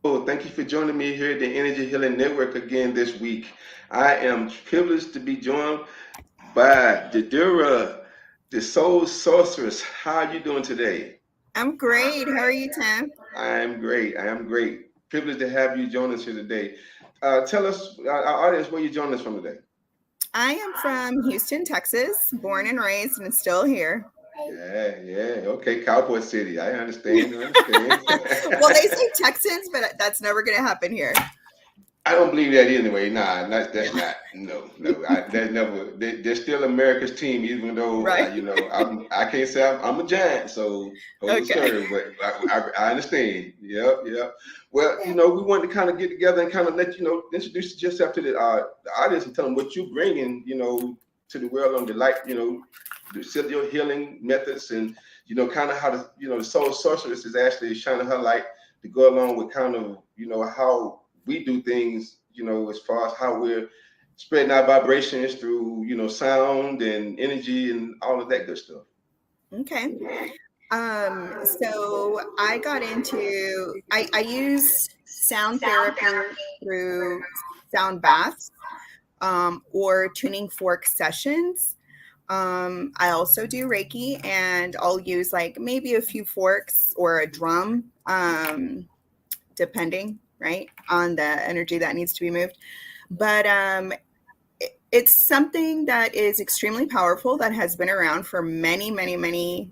Oh, thank you for joining me here at the Energy Healing Network again this week. I am privileged to be joined by Yadira The Soul Sorceress. How are you doing today? I'm great. How are you, Tim? I am great. I am great. Privileged to have you join us here today. Tell us, our audience, where you joining us from today. I am from Houston, Texas, born and raised and still here. Yeah, yeah. Okay, Cowboy City. I understand. I understand. Well, they say Texans, but that's never going to happen here. I don't believe that anyway. Nah, that's not. No, no. That's never. They're still America's team, even though Right. I can't say I'm a Giant, so hold the Okay. serve. But I understand. Yep, yep. Well, we want to kind of get together and kind of let introduce yourself to the audience and tell them what you bringing, to the world on the light, the cellular healing methods and kind of how the soul sorceress is actually shining her light to go along with kind of how we do things, as far as how we're spreading our vibrations through, sound and energy and all of that good stuff. Okay. So I got into, I use sound therapy through sound baths or tuning fork sessions. I also do Reiki and I'll use like maybe a few forks or a drum, depending, right, on the energy that needs to be moved. But it's something that is extremely powerful that has been around for many, many, many,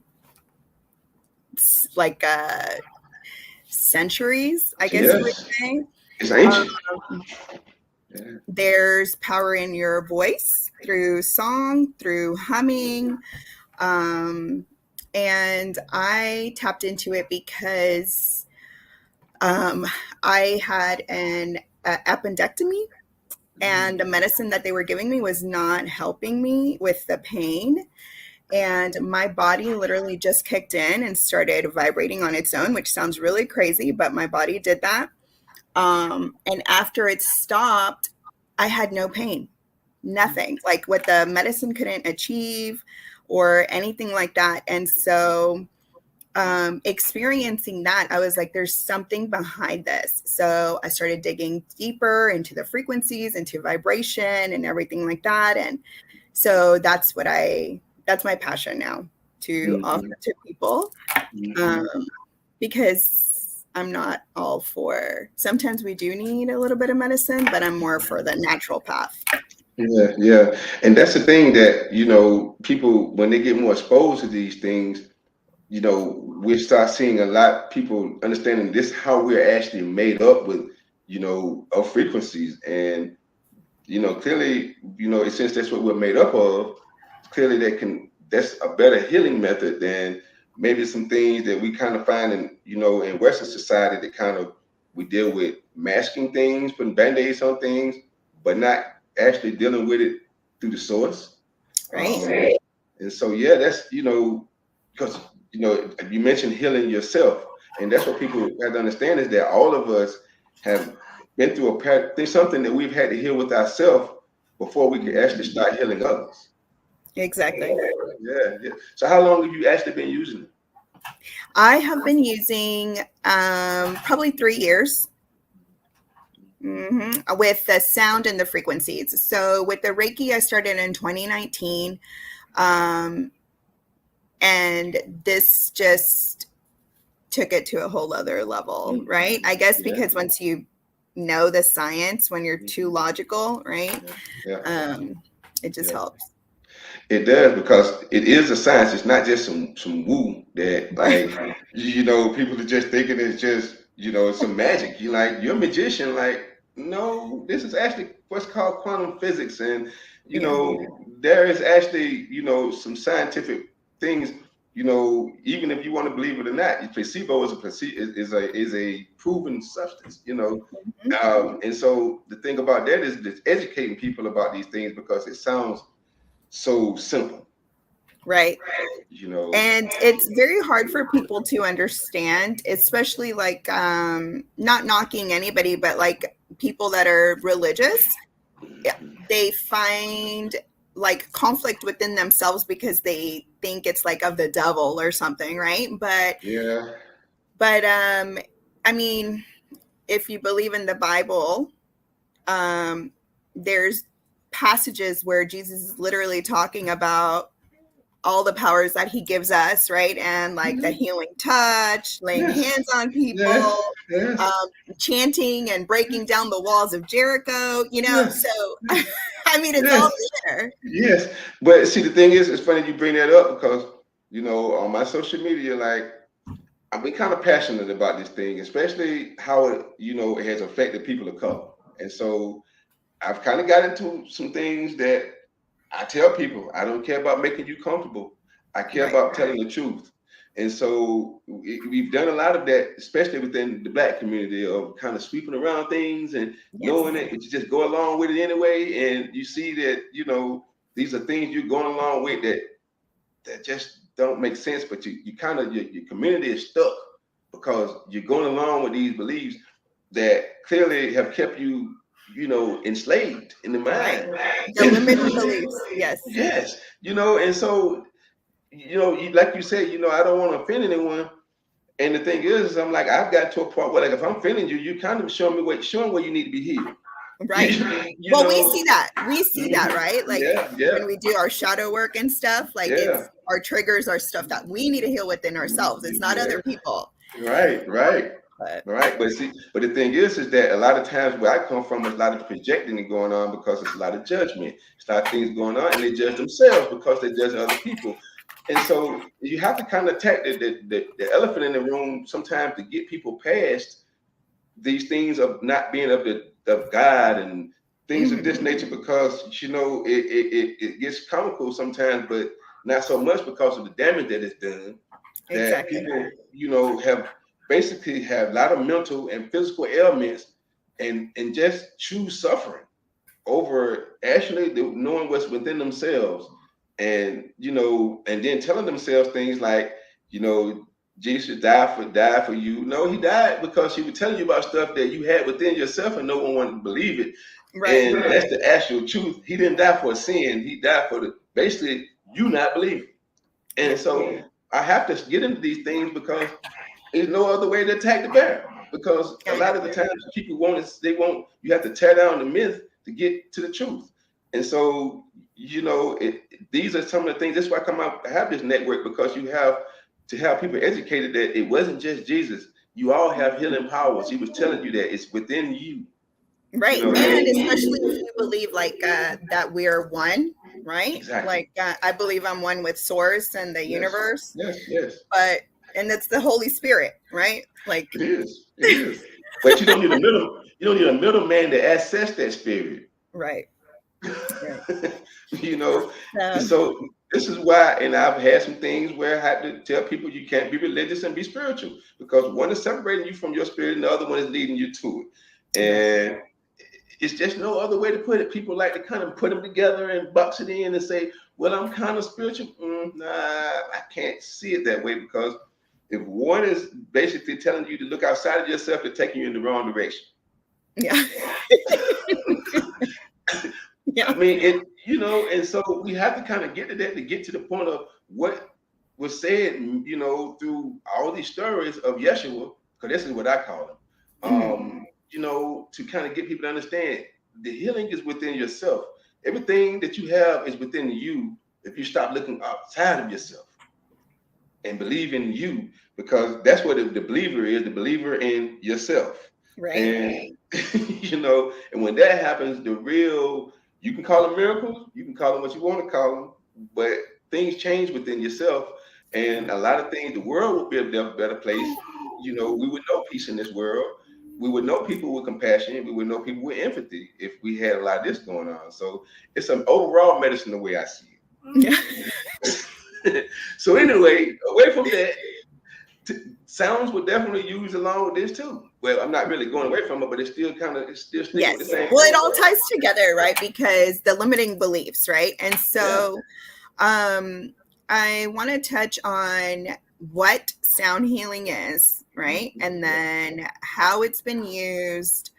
like centuries, I guess you would Yes, say. it's ancient. Um, Yeah. there's power in your voice through song, through humming. Um, and I tapped into it because um, I had an appendectomy, and the Mm. medicine that they were giving me was not helping me with the pain. And my body literally just kicked in and started vibrating on its own, which sounds really crazy, but my body did that. And after it stopped, I had no pain, nothing like what the medicine couldn't achieve or anything like that. And so experiencing that, I was like, there's something behind this. So I started digging deeper into the frequencies, into vibration and everything like that. And so that's my passion now, to offer Mhm, to people, um, mhm. because I'm not all for, sometimes we do need a little bit of medicine, but I'm more for the natural path. Yeah, yeah. And that's the thing that, people, when they get more exposed to these things, we start seeing a lot people understanding this how we're actually made up with, of frequencies. And, clearly, since that's what we're made up of, clearly that's a better healing method than maybe some things that we kind of find in Western society that kind of we deal with masking things, putting band-aids on things, but not actually dealing with it through the source. Right. Right. And so yeah, that's because you mentioned healing yourself, and that's what people have to understand is that all of us have been through there's something that we've had to heal with ourselves before we can actually start healing others. Exactly. Yeah, yeah. So how long have you actually been using it? I have been using probably 3 years. With the sound and the frequencies. So with the Reiki, I started in 2019. Um, and this just took it to a whole other level, right? I guess Yeah, because once you know the science, when you're too logical, right? yeah, yeah, It just yeah. helps. It does because it is a science. It's not just some woo that Right. like people are just thinking it's just some magic. You're a magician. Like no, this is actually what's called quantum physics, and Yeah. there is actually some scientific things. Even if you want to believe it or not, placebo is a proven substance. Mhm. And so the thing about that is just educating people about these things because it sounds so simple, Right. you know. And it's very hard for people to understand, especially like not knocking anybody, but like people that are religious. Yeah, they find like conflict within themselves because they think it's like of the devil or something, right? But Yeah. but I mean, if you believe in the Bible, there's passages where Jesus is literally talking about all the powers that he gives us, right? And like the healing touch, laying Yes. hands on Yes. people, Yes. chanting and breaking down the walls of Jericho, Yes. So, I mean, it's all Yes. there. Yes. But see, the thing is, it's funny you bring that up because, on my social media, like, I've been kind of passionate about this thing, especially how it has affected people of color. And so I've kind of got into some things that I tell people I don't care about making you comfortable. I care Right. about telling the truth. And so we've done a lot of that, especially within the Black community, of kind of sweeping around things and Yes. knowing it, but you just go along with it anyway. And you see that, these are things you're going along with that just don't make sense, but you kind of, your community is stuck because you're going along with these beliefs that clearly have kept you, enslaved in the Right. mind. The limiting beliefs. Yes. Yes, and so, like you said, I don't want to offend anyone. And the thing is, I'm like, I've got to a point where, like, if I'm offending you, you kind of showing where you need to be healed. Right. You Well, know? we see that, right? Like Yeah, when we do our shadow work and stuff, like yeah, it's our triggers are stuff that we need to heal within ourselves. It's not yeah. other people. Right. But Right. But the thing is that a lot of times where I come from, there's a lot of projecting going on because there's a lot of judgment. There's a lot of things going on, and they judge themselves because they judge other people. And so you have to kind of attack the elephant in the room sometimes to get people past these things of not being of God and things of this nature, because it gets comical sometimes, but not so much because of the damage that it's done. That exactly. people have basically have a lot of mental and physical ailments, and just choose suffering over actually knowing what's within themselves, and then telling themselves things like, Jesus died for you. No, he died because he was telling you about stuff that you had within yourself and no one wanted to believe it. Right. And that's the actual truth. He didn't die for sin. He died for basically you not believing. Yeah. And so I have to get into these things because there's no other way to attack the bear. Because a lot of the times people you have to tear down the myth to get to the truth. And so, these are some of the things. That's why I have this network, because you have to have people educated that it wasn't just Jesus. You all have healing powers. He was telling you that it's within you. Right. And especially if you believe like that we're one, right? Exactly. Like I believe I'm one with source and the Yes. universe. Yes. And it's the Holy Spirit, right? Like It is. But you don't need a middleman to access that spirit. right. So this is why, and I've had some things where I had to tell people you can't be religious and be spiritual, because one is separating you from your spirit and the other one is leading you to it. And it's just no other way to put it. People like to kind of put them together and box it in and say, well, I'm kind of spiritual. Nah, I can't see it that way, because if one is basically telling you to look outside of yourself, they're taking you in the wrong direction. Yeah. I mean, and so we have to kind of get to that, to get to the point of what was said, through all these stories of Yeshua, because this is what I call him. To kind of get people to understand the healing is within yourself. Everything that you have is within you if you stop looking outside of yourself and believe in you, because that's what the believer is, the believer in yourself. Right. And, and when that happens, you can call them miracles, you can call them what you want to call them, but things change within yourself. And a lot of things, the world would be a better place. We would know peace in this world. We would know people with compassion. We would know people with empathy if we had a lot of this going on. So it's an overall medicine the way I see it. So anyway, away from that, sounds would definitely use along with this too. Well, I'm not really going away from it, but it's still sticking with the same. Well, it all ties together, right? Because the limiting beliefs, right? And so I want to touch on what sound healing is, right? And then how it's been used,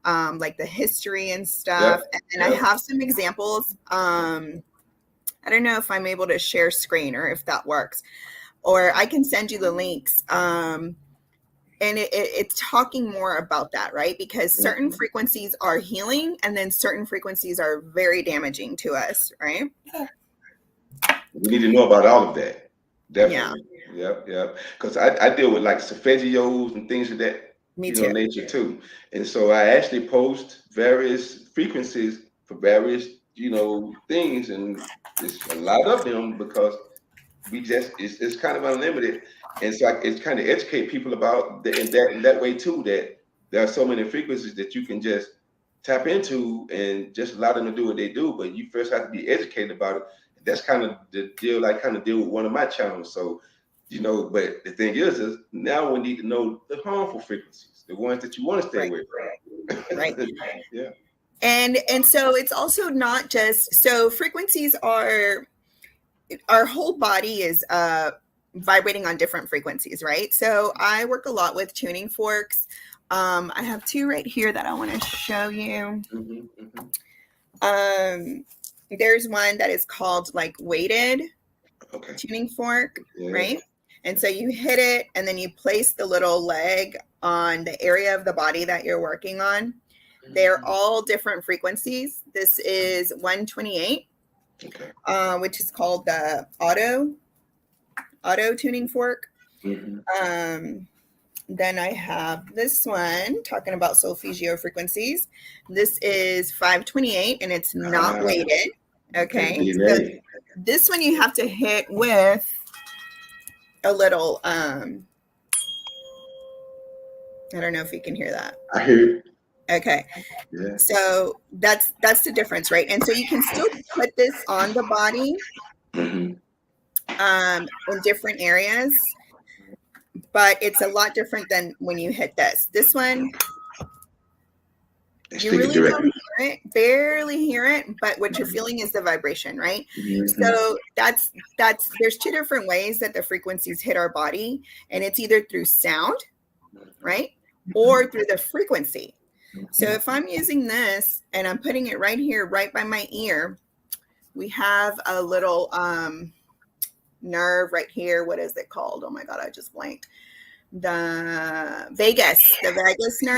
like the history and stuff. And I have some examples. I don't know if I'm able to share screen or if that works, or I can send you the links. and it's talking more about that, right? Because certain frequencies are healing, and then certain frequencies are very damaging to us, right? We need to know about all of that. Yeah, Definitely. Yep. Because I deal with like solfeggios and things of that, me too. nature too. And so I actually post various frequencies for various, things, and it's a lot of them because we just it's kind of unlimited, and so it's kind of educate people about in that way too, that there are so many frequencies that you can just tap into and just allow them to do what they do, but you first have to be educated about it. That's kind of the deal I kind of deal with one of my channels. So but the thing is now we need to know the harmful frequencies, the ones that you want to stay Right, away right. from. Yeah. And so it's also not just, so frequencies are, our whole body is vibrating on different frequencies, right? So I work a lot with tuning forks. I have two right here that I want to show you. There's one that is called like weighted tuning fork, right? And so you hit it, and then you place the little leg on the area of the body that you're working on. They're all different frequencies. This is 128, which is called the auto tuning fork. Then I have this one talking about solfeggio frequencies. This is 528, and it's not weighted. Okay. So this one you have to hit with a little, I don't know if you can hear that. I hear it. Okay. Yeah. So that's the difference, right? And so you can still put this on the body in different areas, but it's a lot different than when you hit this. This one, you really don't hear it, barely hear it, but what you're feeling is the vibration, right? So that's there's two different ways that the frequencies hit our body, and it's either through sound, right, or through the frequency. So if I'm using this and I'm putting it right here, right by my ear, we have a little nerve right here. What is it called? Oh my God, I just blanked. The vagus nerve.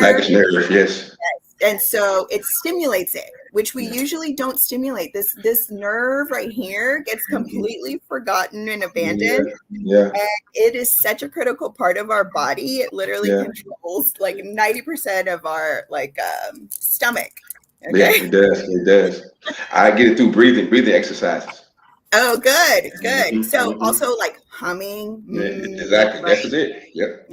Vagus nerve, yes. And so it stimulates it, which we usually don't stimulate. This nerve right here gets completely forgotten and abandoned. Yeah. And it is such a critical part of our body. It literally controls like 90% of our stomach. Okay? Yeah, it does. I get it through breathing exercises. Oh, good. So also like humming. Exactly. Right? That's it. Yep.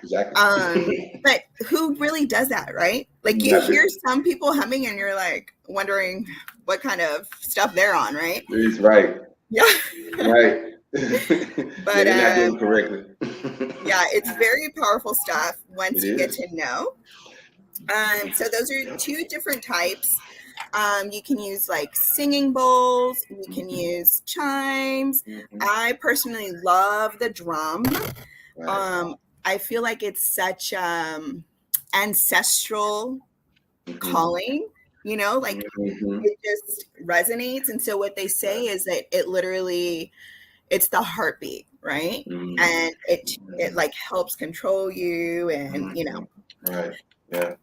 Exactly. But who really does that, right? Like you hear some people humming and you're like wondering what kind of stuff they're on, right? It's right. Yeah. Right. But they're not doing it correctly. Yeah, it's very powerful stuff once you get to know. So those are two different types. You can use like singing bowls. You can use chimes. I personally love the drum. I feel like it's such ancestral calling, like it just resonates. And so what they say is that it literally, it's the heartbeat, right? And it like helps control you, and Right. Yeah.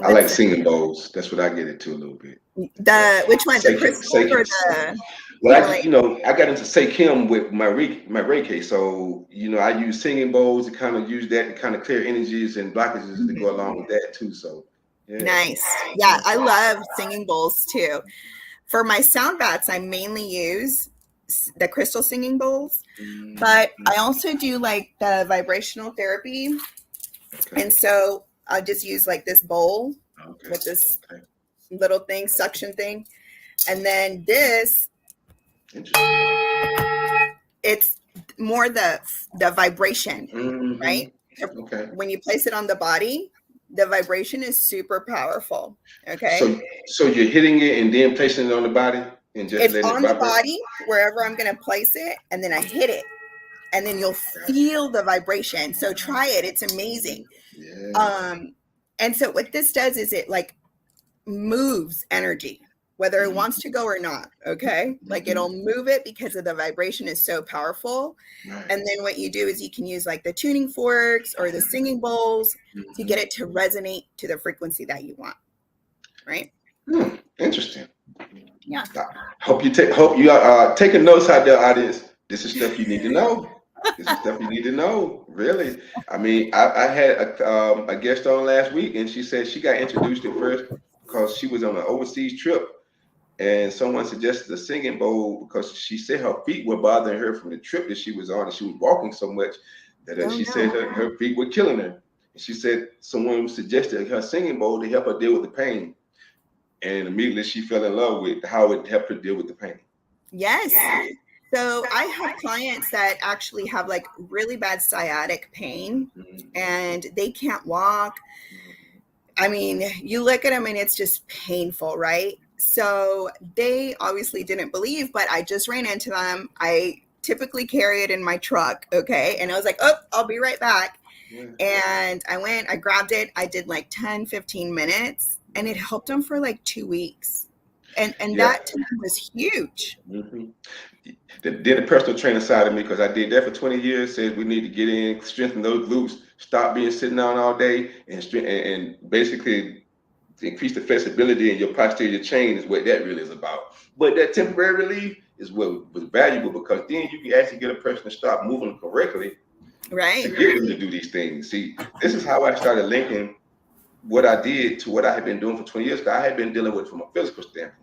I like singing bowls. That's what I get into a little bit. Which one? The crystal or the? Well, I got into Sekim with my Reiki. So, I use singing bowls to kind of use that to kind of clear energies and blockages to go along with that too. So, yeah. Nice. Yeah, I love singing bowls too. For my sound bats, I mainly use the crystal singing bowls, but I also do like the vibrational therapy. And so I just use like this bowl with this little thing, suction thing. And then this, it's more the vibration, right? When you place it on the body, the vibration is super powerful. Okay. So you're hitting it and then placing it on the body and just it's on the body wherever I'm going to place it, and then I hit it, and then you'll feel the vibration. So try it. It's amazing. Yeah. And so what this does is it like moves energy. whether it wants to go or not. Okay. Like it'll move it because of the vibration is so powerful. Right. And then what you do is you can use like the tuning forks or the singing bowls to get it to resonate to the frequency that you want. Right. Interesting. Yeah. Hope you are taking notes out there, audience. This is stuff you need to know. This is stuff you need to know. Really. I mean, I had a guest on last week, and she said she got introduced at first because she was on an overseas trip, and someone suggested a singing bowl because she said her feet were bothering her from the trip that she was on, and she was walking so much that she said her feet were killing her. And she said someone suggested her singing bowl to help her deal with the pain. And immediately she fell in love with how it helped her deal with the pain. Yes. So I have clients that actually have like really bad sciatic pain and they can't walk. I mean, you look at them and it's just painful, right? So they obviously didn't believe, but I just ran into them. I typically carry it in my truck. Okay. And I was like, oh, I'll be right back. Yeah. And I went, I grabbed it. I did like 10, 15 minutes and it helped them for like 2 weeks. And that to me was huge. Then the personal trainer side of me, because I did that for 20 years, says we need to get in, strengthen those glutes, stop being sitting down all day, and basically increase the flexibility in your posterior chain is what that really is about. But that temporary relief is what was valuable because then you can actually get a person to start moving correctly, right? To get them to do these things. See, this is how I started linking what I did to what I had been doing for 20 years. Because I had been dealing with it from a physical standpoint.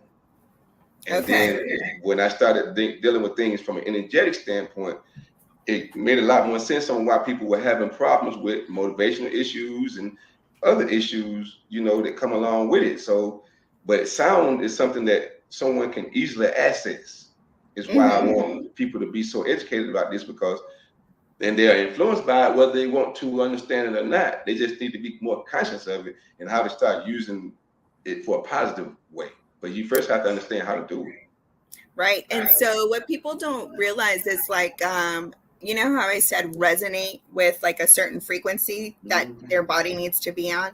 And then when I started dealing with things from an energetic standpoint, it made a lot more sense on why people were having problems with motivational issues and other issues, that come along with it. So, but sound is something that someone can easily access. Is why I want people to be so educated about this because then they are influenced by it, whether they want to understand it or not. They just need to be more conscious of it and how to start using it for a positive way. But you first have to understand how to do it. Right. And so what people don't realize is like, you know how I said resonate with like a certain frequency that their body needs to be on?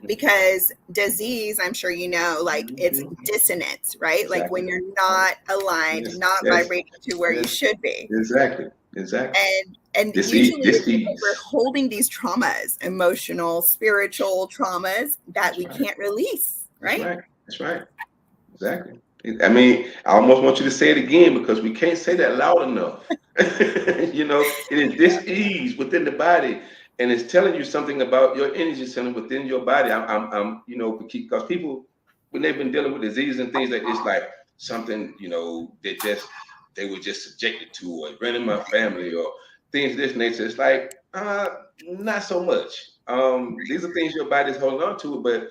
Because disease, I'm sure like it's dissonance, right? Exactly. Like when you're not aligned, not vibrating to where you should be. Exactly. And usually we're holding these traumas, emotional, spiritual traumas that we can't release, right? That's right. Exactly. I mean, I almost want you to say it again because we can't say that loud enough. It is dis-ease within the body, and it's telling you something about your energy center within your body. I'm because people, when they've been dealing with disease and things like it's like something, they were just subjected to, or ran in my family, or things of this nature. It's like, not so much. These are things your body's holding on to, but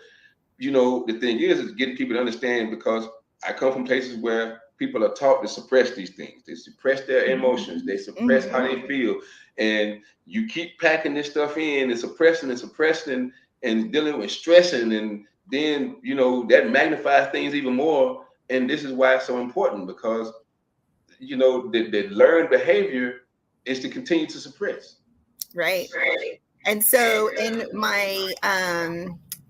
the thing is getting people to understand because I come from places where people are taught to suppress these things. They suppress their emotions. They suppress how they feel. And you keep packing this stuff in and suppressing and dealing with stressing. And then, that magnifies things even more. And this is why it's so important because, the learned behavior is to continue to suppress. Right. And so in my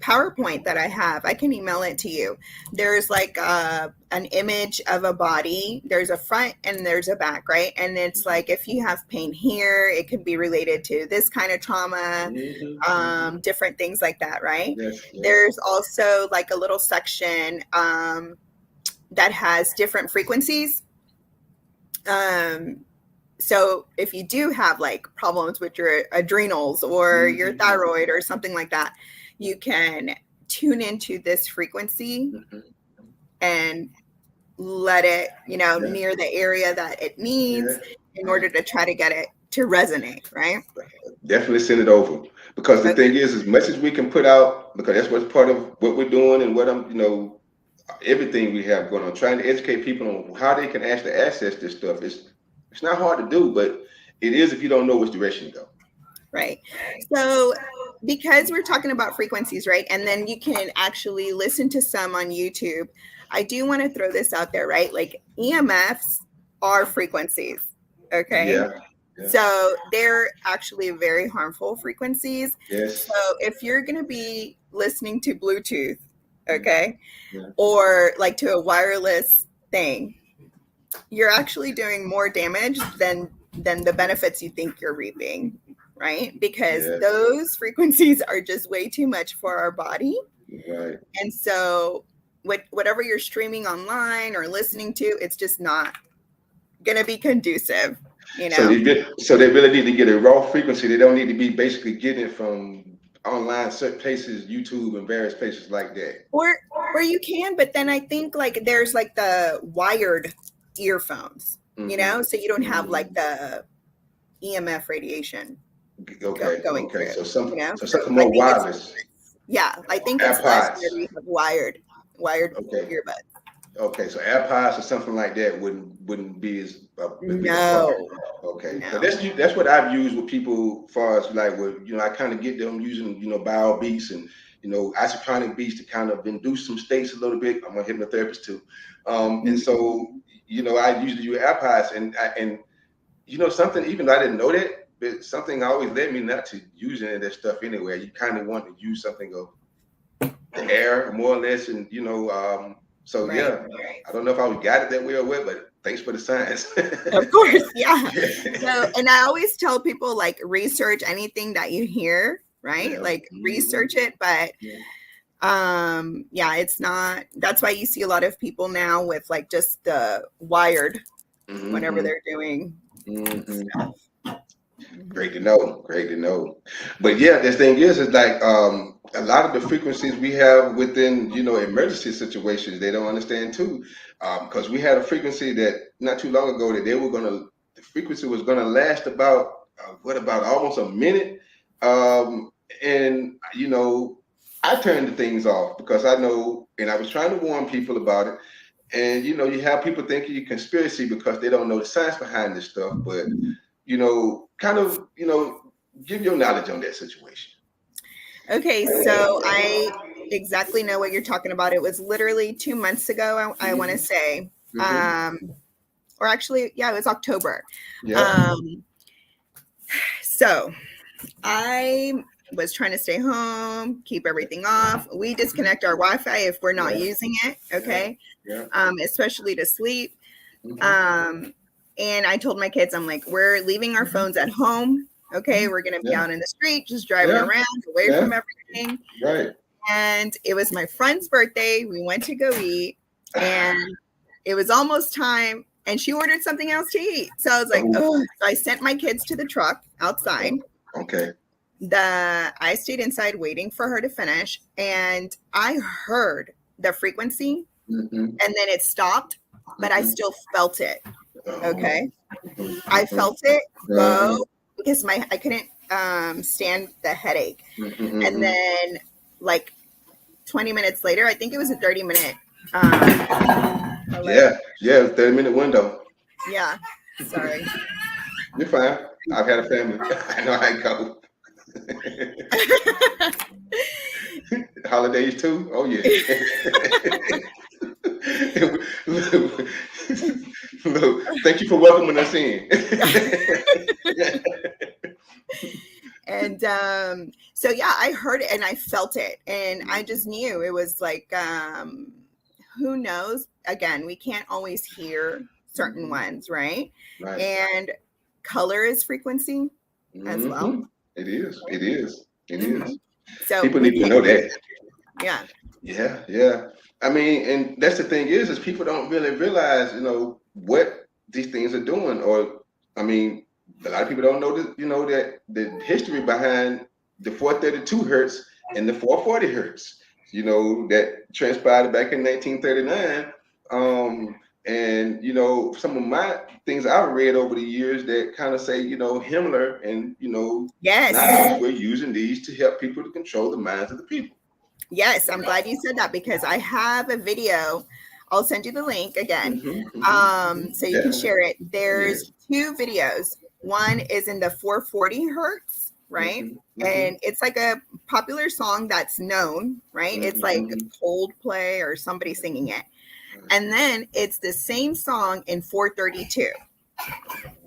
PowerPoint that I have, I can email it to you. There's like an image of a body. There's a front and there's a back, right? And it's like if you have pain here, it could be related to this kind of trauma, different things like that, right? Yes. There's also like a little section that has different frequencies. So if you do have like problems with your adrenals or your thyroid or something like that, you can tune into this frequency and let it, near the area that it needs in order to try to get it to resonate, right? Definitely send it over because the thing is, as much as we can put out, because that's what's part of what we're doing and what I'm, everything we have going on, trying to educate people on how they can actually access this stuff. It's not hard to do, but it is if you don't know which direction to go. Right. So because we're talking about frequencies, right? And then you can actually listen to some on YouTube. I do want to throw this out there, right? Like EMFs are frequencies. Okay. Yeah. So they're actually very harmful frequencies. Yes. So if you're going to be listening to Bluetooth, okay, Yeah. or like to a wireless thing, you're actually doing more damage than the benefits you think you're reaping, right? Because Yeah. those frequencies are just way too much for our body. Right. And so whatever you're streaming online or listening to, it's just not going to be conducive, you So know? they really need to get a raw frequency. They don't need to be basically getting it from online certain places, YouTube and various places like that. Or you can, but then I think like there's like the wired earphones, you know, so you don't have like the EMF radiation Okay. going Okay. through, you know. So So something I more think wireless. I think it's less AirPods. whenever you have wired Okay. earbuds. Okay, so AirPods or something like that wouldn't be as a big a problem. No, Okay, but no. that's what I've used with people, as far as like with I kind of get them using bio beats and isotonic beats to kind of induce some states a little bit. I'm a hypnotherapist too, and so I usually use AirPods and something, even though I didn't know that, but something always led me not to use any of that stuff anyway. You kind of want to use something of the air more or less, and so Right. yeah, I don't know if I would got it that way or what, but thanks for the science. Of course, yeah. So, and I always tell people like research anything that you hear, right? Yeah. Like research it, but yeah, it's not. That's why you see a lot of people now with like just the wired whenever they're doing stuff. Great to know. Great to know. But yeah, the thing is like a lot of the frequencies we have within emergency situations, they don't understand too, because we had a frequency that not too long ago that the frequency was gonna last about about almost a minute, and I turned the things off because I know, and I was trying to warn people about it. And you have people thinking you conspiracy because they don't know the science behind this stuff, but kind of, give your knowledge on that situation. Okay, so I exactly know what you're talking about. It was literally 2 months ago, I want to say. Or actually, yeah, it was October. Yeah. So I was trying to stay home, keep everything off. We disconnect our Wi-Fi if we're not using it, okay? Yeah. Especially to sleep. And I told my kids, I'm like, we're leaving our phones at home. Okay, we're gonna be out in the street, just driving around, away from everything. Right. And it was my friend's birthday. We went to go eat, and it was almost time. And she ordered something else to eat. So I was like, oh. So I sent my kids to the truck outside. Okay. I stayed inside waiting for her to finish, and I heard the frequency, and then it stopped, but I still felt it. Okay. I felt it go because I couldn't stand the headache. And then like 20 minutes later, I think it was a 30-minute. Yeah, 30-minute window. Yeah. Sorry. You're fine. I've had a family. I know how it goes. Holidays too? Oh yeah. Look, thank you for welcoming us in. And so yeah, I heard it and I felt it, and I just knew it was like who knows, again, we can't always hear certain ones, right? And color is frequency as well. It is. So people need to know that. Yeah. I mean, and that's the thing is people don't really realize what these things are doing. Or I mean, a lot of people don't know that that the history behind the 432 hertz and the 440 hertz, that transpired back in 1939. And some of my things I've read over the years that kind of say Himmler and Nazis were using these to help people to control the minds of the people. Yes, I'm glad you said that because I have a video. I'll send you the link again, so you can share it. There's two videos. One is in the 440 hertz, right? And it's like a popular song that's known, right? It's like Coldplay or somebody singing it. And then it's the same song in 432,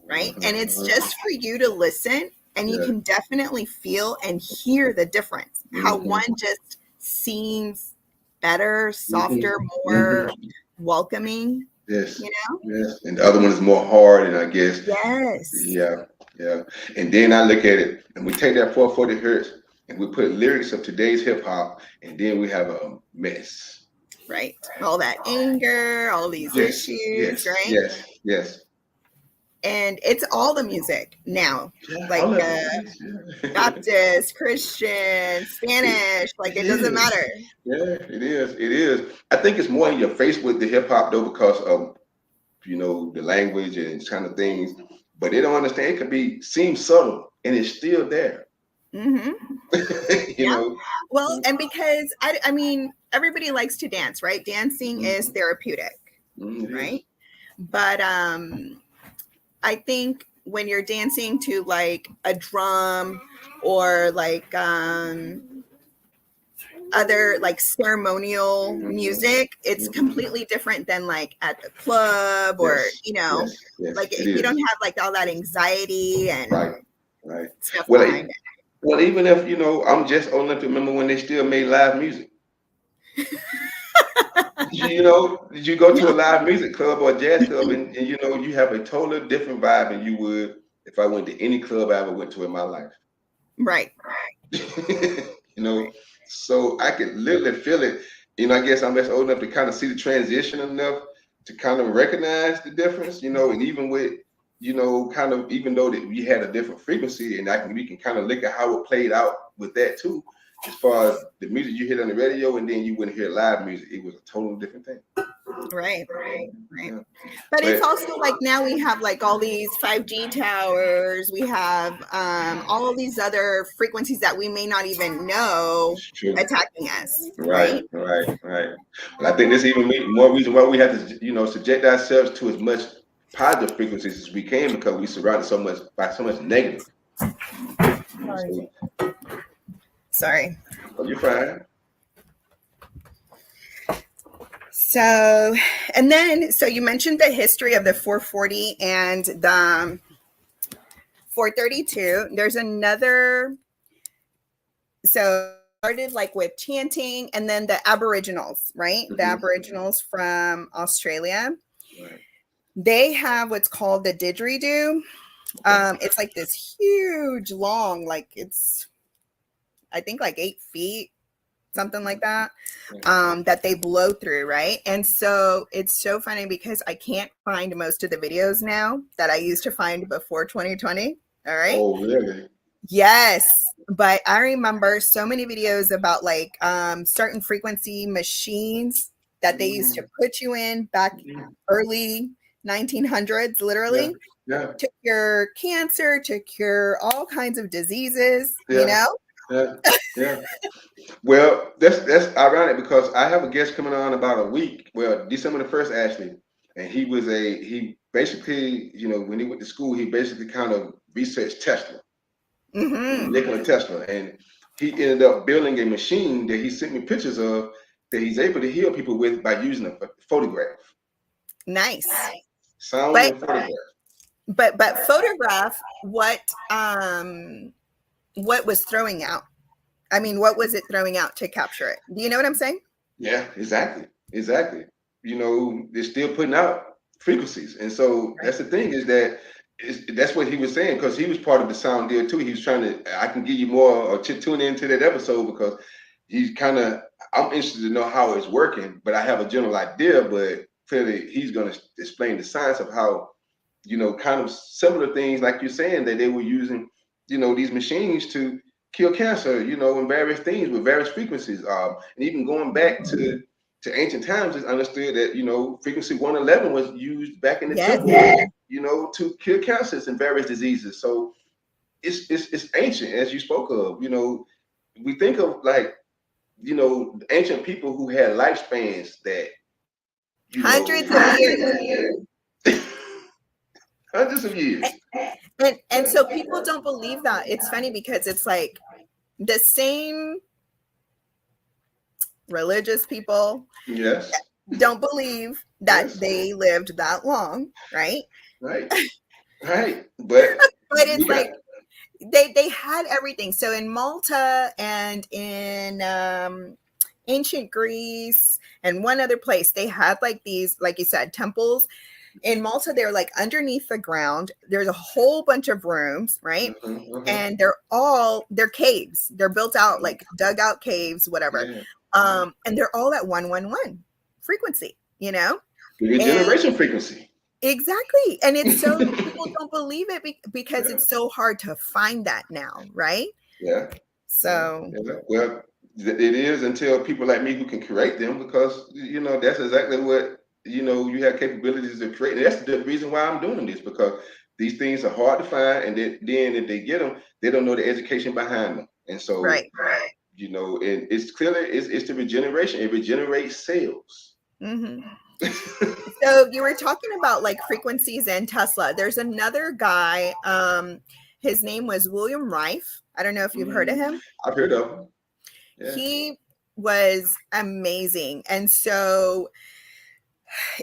right? And it's just for you to listen, and you can definitely feel and hear the difference. How one just seems better, softer, more welcoming. Yes, You know? yes. And the other one is more hard, and I guess, Yes. yeah, yeah. And then I look at it, and we take that 440 hertz, and we put lyrics of today's hip hop, and then we have a mess. Right. All that anger, all these Yes, issues, yes, right? yes, yes. And it's all the music now, Yeah, like all of it is. Yeah. Baptist, Christian, It, Spanish, like it it doesn't is. matter. Yeah, it is. It is. I think it's more in your face with the hip hop though, because of the language and kind of things. But they don't understand. It can be seem subtle, and it's still there. Mm-hmm. you Yeah. know. Well, and because I mean, everybody likes to dance, right? Dancing is therapeutic, It is. right? But I think when you're dancing to like a drum or like other like ceremonial music, it's completely different than like at the club or Yes, yes, yes. like It you don't is. have like all that anxiety and Right, right. stuff Well, behind it. well, even if I'm just old enough to remember when they still made live music. Did you go to a live music club or a jazz club, and you have a totally different vibe than you would if I went to any club I ever went to in my life. Right. So I could literally feel it. I guess I'm just old enough to kind of see the transition enough to kind of recognize the difference. And even with kind of even though that we had a different frequency, and we can kind of look at how it played out with that too. As far as the music you hear on the radio, and then you wouldn't hear live music, it was a totally different thing. Right. Yeah. But it's But also like now we have like all these 5G towers. We have all of these other frequencies that we may not even know it's true. attacking us, Right, right? right, right. Well, I think this even more reason why we have to, subject ourselves to as much positive frequencies as we can, because we surrounded so much by so much negative. Sorry. Oh, you're fine. So, and then, so you mentioned the history of the 440 and the 432. There's another, so started like with chanting, and then the Aboriginals, right? The Aboriginals from Australia. Right. They have what's called the didgeridoo. It's like this huge, long, like it's, I think like 8 feet, something like that, that they blow through, right? And so it's so funny because I can't find most of the videos now that I used to find before 2020. All right. Oh, really? Yes. But I remember so many videos about like certain frequency machines that they used to put you in back early 1900s, literally. Yeah. To cure cancer, to cure all kinds of diseases, Yeah. Yeah. Well, that's ironic because I have a guest coming on about a week. Well, December the 1st, actually. And he basically, when he went to school, he basically kind of researched Tesla, Nikola Tesla. And he ended up building a machine that he sent me pictures of that he's able to heal people with by using a photograph. Nice. Sound and photograph. But photograph what was throwing out. I mean, what was it throwing out to capture it? Do you know what I'm saying? Yeah, exactly. They're still putting out frequencies. And so that's the thing is that's what he was saying, because he was part of the sound deal too. He was trying to, I can give you more or tune into that episode, because I'm interested to know how it's working, but I have a general idea, but clearly he's going to explain the science of how, kind of similar things like you're saying that they were using, these machines to kill cancer, and various things with various frequencies. And even going back to ancient times, it's understood that, frequency 111 was used back in the temple, to kill cancers and various diseases. So it's ancient, as you spoke of. We think of like, ancient people who had lifespans that, hundreds of years. Hundreds of years. And so people don't believe that. It's funny because it's like the same religious people don't believe that they lived that long, right? Right. But but it's like they had everything. So in Malta and in ancient Greece and one other place, they had like these, like you said, temples. In Malta, they're like underneath the ground. There's a whole bunch of rooms, right? And they're caves. They're built out like dug out caves, whatever. Yeah. And they're all at 111 frequency, you know? Regeneration frequency. Exactly. And it's so people don't believe it because it's so hard to find that now, right? Yeah. So well, it is until people like me who can create them, because that's exactly what you have capabilities of creating. That's the reason why I'm doing this, because these things are hard to find, and then if they get them, they don't know the education behind them, and so right. and it's clearly it's the regeneration. It regenerates cells. So you were talking about like frequencies and Tesla. There's another guy. His name was William Rife. I don't know if you've heard of him. I've heard of him. Yeah. He was amazing. And so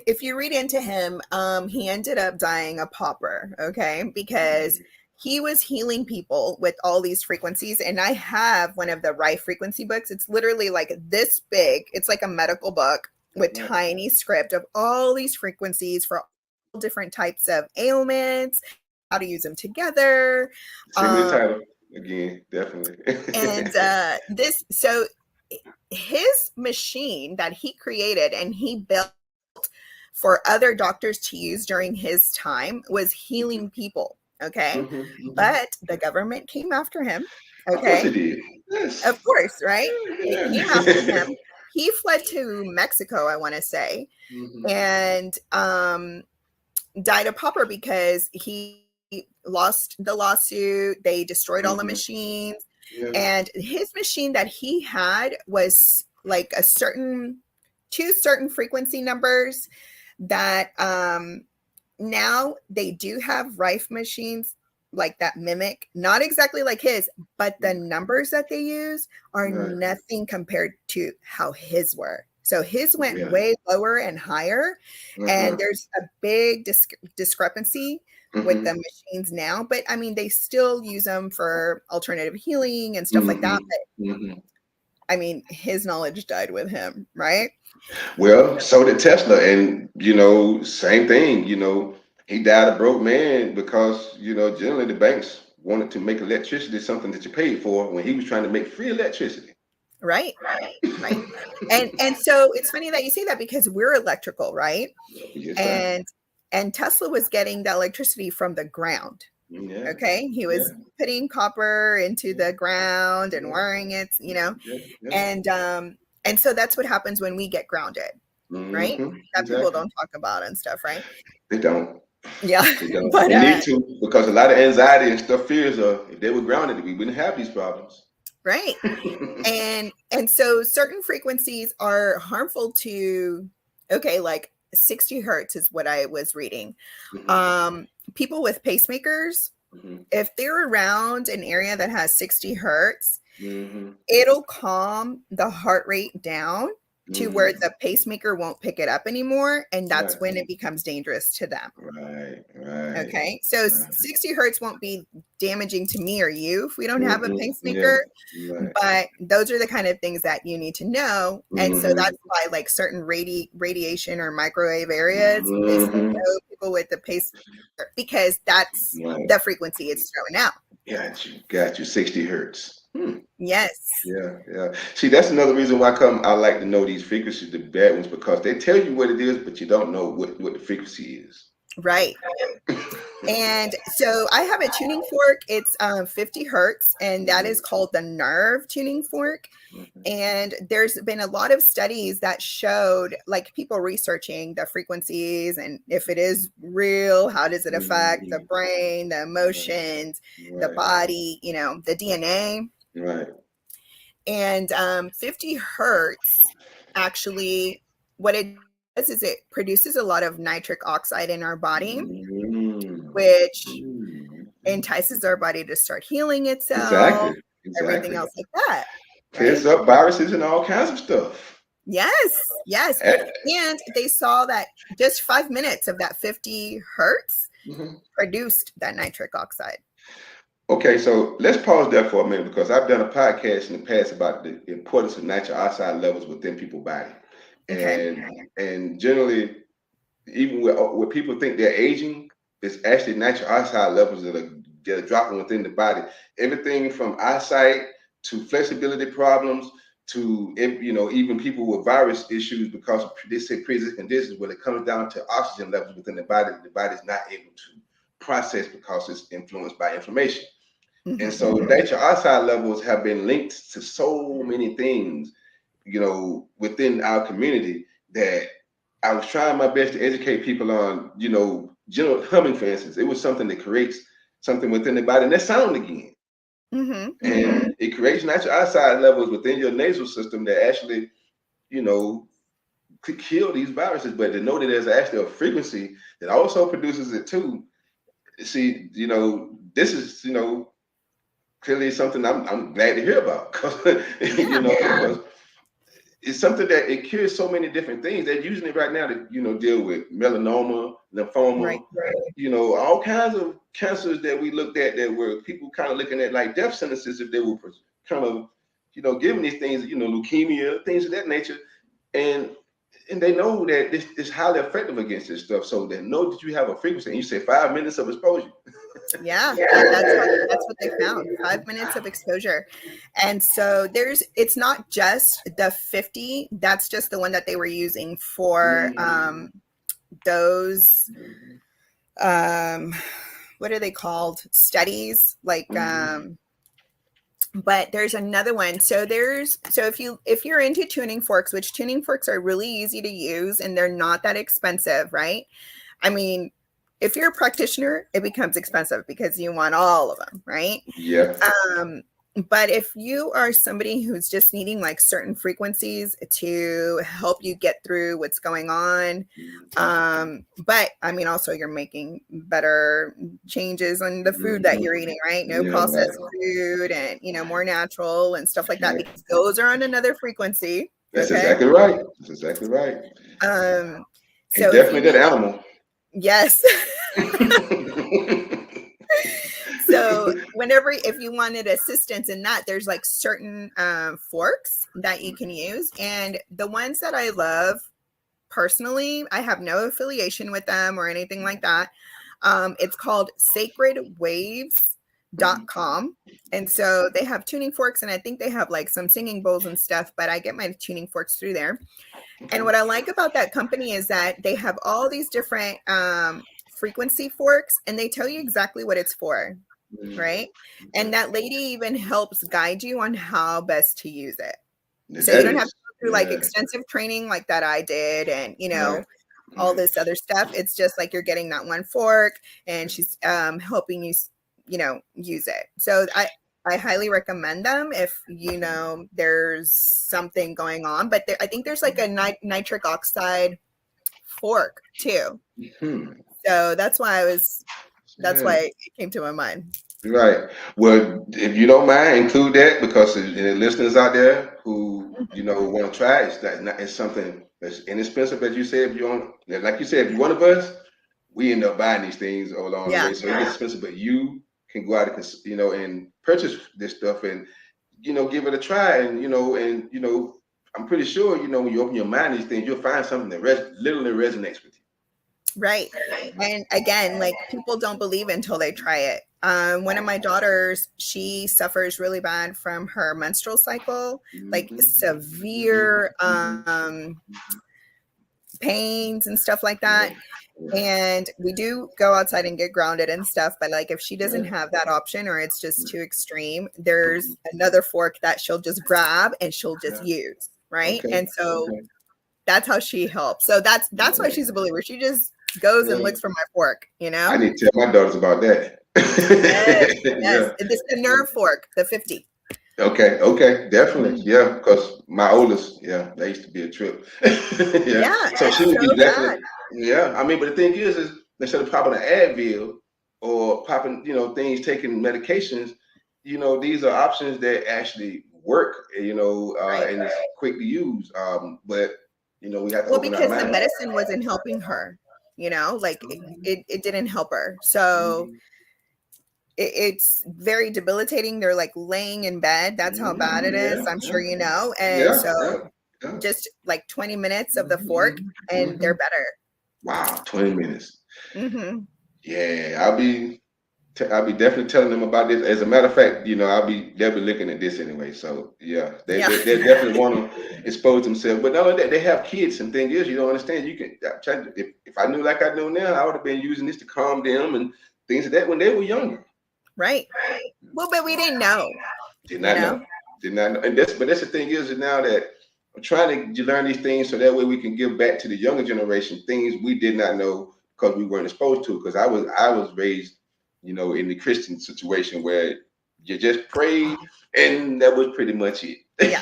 if you read into him, he ended up dying a pauper, okay? Because he was healing people with all these frequencies. And I have one of the Rife frequency books. It's literally like this big. It's like a medical book with tiny script of all these frequencies for all different types of ailments, how to use them together. Send me the title again, definitely. And so his machine that he created and he built for other doctors to use during his time was healing people. Okay. But the government came after him. Okay. Of course it did. Yes. Of course, right? It came after him. He fled to Mexico, I want to say, and died a pauper because he lost the lawsuit. They destroyed all the machines. Yeah. And his machine that he had was like two certain frequency numbers that now they do have Rife machines like that mimic, not exactly like his, but the numbers that they use are nothing compared to how his were. So his went way lower and higher, and there's a big discrepancy with the machines now. But I mean, they still use them for alternative healing and stuff like that. But I mean, his knowledge died with him, right? Well, so did Tesla, and same thing. He died a broke man because generally the banks wanted to make electricity something that you paid for when he was trying to make free electricity. Right. And so it's funny that you say that because we're electrical, right? Yes, and Tesla was getting the electricity from the ground. Yeah. Okay. He was putting copper into the ground and wiring it, and so that's what happens when we get grounded, right? That people don't talk about and stuff, right? They don't. Yeah. They don't. But they need to, because a lot of anxiety and stuff fears if they were grounded, we wouldn't have these problems. Right. and so certain frequencies are harmful to, like 60 hertz is what I was reading. People with pacemakers, if they're around an area that has 60 hertz, it'll calm the heart rate down to where the pacemaker won't pick it up anymore. And that's when it becomes dangerous to them. Right. Okay. So 60 hertz won't be damaging to me or you if we don't have a pacemaker. But those are the kind of things that you need to know. And so that's why like certain radiation or microwave areas, they say no people with the pacemaker, because that's the frequency it's throwing out. Got you. 60 hertz. Yes. Yeah. See, that's another reason why I like to know these frequencies, the bad ones, because they tell you what it is, but you don't know what the frequency is. Right. And so I have a tuning fork. It's 50 hertz, and that is called the nerve tuning fork. And there's been a lot of studies that showed like people researching the frequencies and if it is real, how does it affect the brain, the emotions, the body, the DNA. Right. And 50 hertz, actually, what it does is it produces a lot of nitric oxide in our body, which entices our body to start healing itself, everything else like that. Clears up viruses and all kinds of stuff. Yes. And they saw that just 5 minutes of that 50 hertz produced that nitric oxide. Okay, so let's pause there for a minute because I've done a podcast in the past about the importance of nitric oxide levels within people's body, Okay. and generally, even where people think they're aging, it's actually nitric oxide levels that are dropping within the body. Everything from eyesight to flexibility problems to even people with virus issues because of they say pre-existing conditions. When it comes down to oxygen levels within the body's not able to process because it's influenced by inflammation. And Mm-hmm. so nitric oxide levels have been linked to so many things, within our community that I was trying my best to educate people on, general humming, for instance. It was something that creates something within the body, and that's sound again. Mm-hmm. And it creates nitric oxide levels within your nasal system that actually, you know, could kill these viruses. But to know that there's actually a frequency that also produces it too. See, this is, clearly something I'm glad to hear about because Yeah. because it's something that it cures so many different things. They're using it right now to deal with melanoma, lymphoma, Right. all kinds of cancers that we looked at that were people kind of looking at like death sentences if they were kind of given these things, leukemia, things of that nature, and they know that this is highly effective against this stuff. So they know that you have a frequency, and you say 5 minutes of exposure. Yeah, that's what they found. 5 minutes of exposure. And so it's not just the 50, that's just the one that they were using for those what are they called? Studies, like but there's another one. So if you're into tuning forks, which tuning forks are really easy to use and they're not that expensive, right? I mean, if you're a practitioner, it becomes expensive because you want all of them, right? Yeah. But if you are somebody who's just needing like certain frequencies to help you get through what's going on, but I mean, also you're making better changes on the food that you're eating, right? No Yeah, right. processed food and, more natural and stuff like that, because those are on another frequency. That's Okay. exactly right. That's exactly right. And So if you definitely that need, animal. yes. So if you wanted assistance in that, there's like certain forks that you can use. And the ones that I love personally, I have no affiliation with them or anything like that. It's called sacredwaves.com. And so they have tuning forks, and I think they have like some singing bowls and stuff, but I get my tuning forks through there. And what I like about that company is that they have all these different frequency forks, and they tell you exactly what it's for. Right. And that lady even helps guide you on how best to use it. So you That don't have to is, go through like extensive training like that I did and, all this other stuff. It's just like you're getting that one fork and she's helping you, use it. So I highly recommend them if, there's something going on. But I think there's like a nitric oxide fork too. So that's why it came to my mind. Right. Well, if you don't mind, include that because the listeners out there who want to try it, it's something that's inexpensive, as you said. If you want, like you said, if you're one of us, we end up buying these things along the Yeah. way, so it gets expensive. But you can go out and and purchase this stuff and give it a try, and I'm pretty sure when you open your mind to these things, you'll find something that literally resonates with you. Right. And again, like people don't believe until they try it. One of my daughters, she suffers really bad from her menstrual cycle, like severe pains and stuff like that. And we do go outside and get grounded and stuff. But like if she doesn't have that option or it's just too extreme, there's another fork that she'll just grab and she'll just use. Right. Okay. And so that's how she helps. So that's why she's a believer. She just goes and looks for my fork, I need to tell my daughters about that. Yes, yes. Yeah. It's the nerve fork, the 50. Okay, definitely. Yeah, because my oldest, that used to be a trip. Yeah. Yeah, So she it's would be so bad. definitely, I mean, but the thing is instead of popping an Advil or popping, things, taking medications, these are options that actually work, Right. and it's quick to use. But we have to Well, open our because the mind. medicine wasn't helping her, like it didn't help her. So it's very debilitating. They're like laying in bed. That's how bad it is. I'm sure you know. And yeah, so yeah, yeah. just like 20 minutes of the fork and they're better. Wow, 20 minutes. Mm-hmm. Yeah, I'll be definitely telling them about this. As a matter of fact, they'll be looking at this anyway. So yeah, Yeah. they definitely want to expose themselves. But not only that, they have kids. And thing is, you don't understand. You can if I knew like I know now, I would have been using this to calm them and things like that when they were younger. Right. Well, but we didn't know, Did you not know. know? Did not know. But that's the thing is now that I'm trying to learn these things so that way we can give back to the younger generation things we did not know because we weren't exposed to. Because I was raised, in the Christian situation where you just pray and that was pretty much it. Yeah.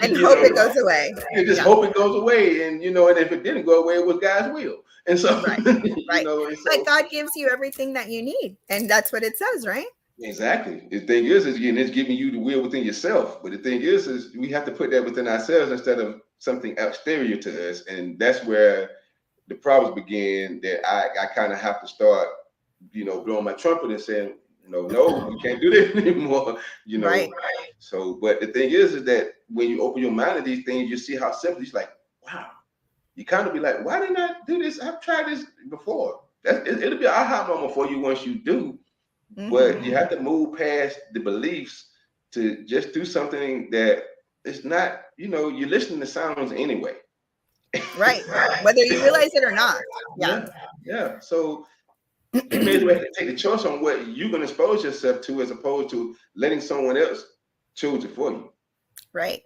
And hope it goes away. You just Yeah. hope it goes away, and and if it didn't go away, it was God's will. And so, Right. Right. and But so God gives you everything that you need. And that's what it says, right? exactly. The thing is again, it's giving you the will within yourself. But the thing is we have to put that within ourselves instead of something exterior to us, and that's where the problems begin. That I kind of have to start, blowing my trumpet and saying, no, we can't do this anymore. Right. So, but the thing is that when you open your mind to these things, you see how simple. It's like, wow. You kind of be like, why didn't I do this? I've tried this before. It'll be an aha moment for you once you do. But you have to move past the beliefs to just do something that it's not, you're listening to sounds anyway. Right. Whether you realize it or not. Yeah. Yeah, yeah. So you may as well take the choice on what you're going to expose yourself to as opposed to letting someone else choose it for you. Right.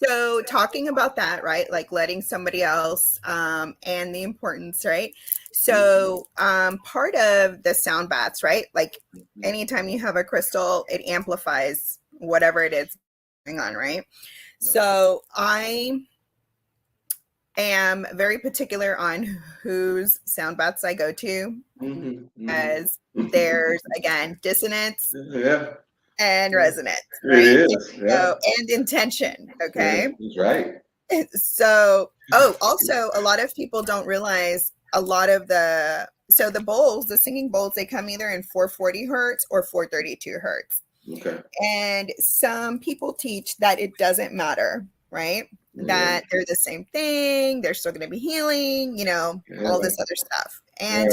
So talking about that, right? Like letting somebody else and the importance, right? So part of the sound baths, right? Like anytime you have a crystal, it amplifies whatever it is going on, right? So I am very particular on whose sound baths I go to, as there's again dissonance Yeah. and resonance, It right? is. Yeah. So, and intention, okay? That's right. So, also a lot of people don't realize a lot of the bowls, the singing bowls, they come either in 440 hertz or 432 hertz. Okay. And some people teach that it doesn't matter, right? That they're the same thing, they're still going to be healing, all this other stuff. And